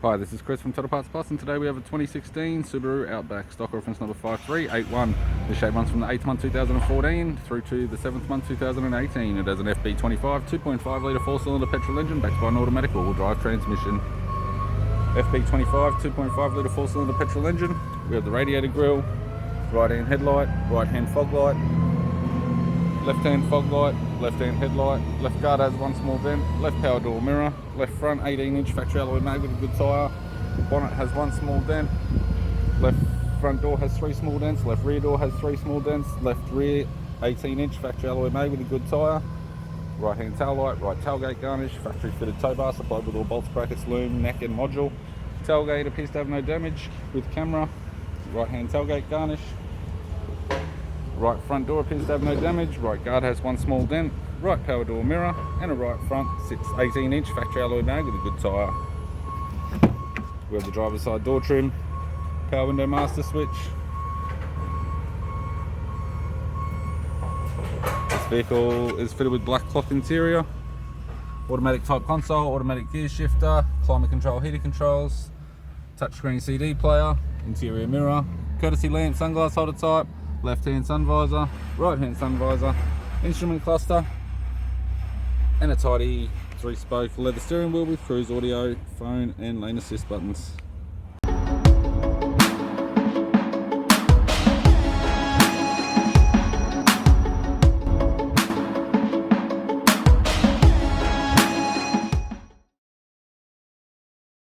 Hi, this is Chris from Total Parts Plus, and today we have a 2016 Subaru Outback, stock reference number 5381. This shape runs from the 8th month 2014 through to the 7th month 2018. It has an FB25 2.5 litre 4-cylinder petrol engine backed by an automatic all-wheel drive transmission. FB25 2.5 litre 4-cylinder petrol engine. We have the radiated grille, right-hand headlight, right-hand fog light, left-hand fog light, left-hand headlight, left guard has one small dent, left power door mirror, left front 18-inch factory alloy mag with a good tyre, bonnet has one small dent, left front door has 3 small dents, left rear door has 3 small dents, left rear 18-inch factory alloy mag with a good tyre, right-hand tail light, right tailgate garnish, factory fitted tow bar supplied with all bolts, brackets, loom, neck and module. Tailgate appears to have no damage with camera, right-hand tailgate garnish. Right front door appears to have no damage, right guard has one small dent, right power door mirror, and a right front 18-inch factory alloy mag with a good tyre. We have the driver's side door trim, power window master switch. This vehicle is fitted with black cloth interior, automatic type console, automatic gear shifter, climate control, heater controls, touchscreen CD player, interior mirror, courtesy lamp, sunglass holder type, left-hand sun visor, right-hand sun visor, instrument cluster, and a tidy 3-spoke leather steering wheel with cruise audio, phone and lane assist buttons.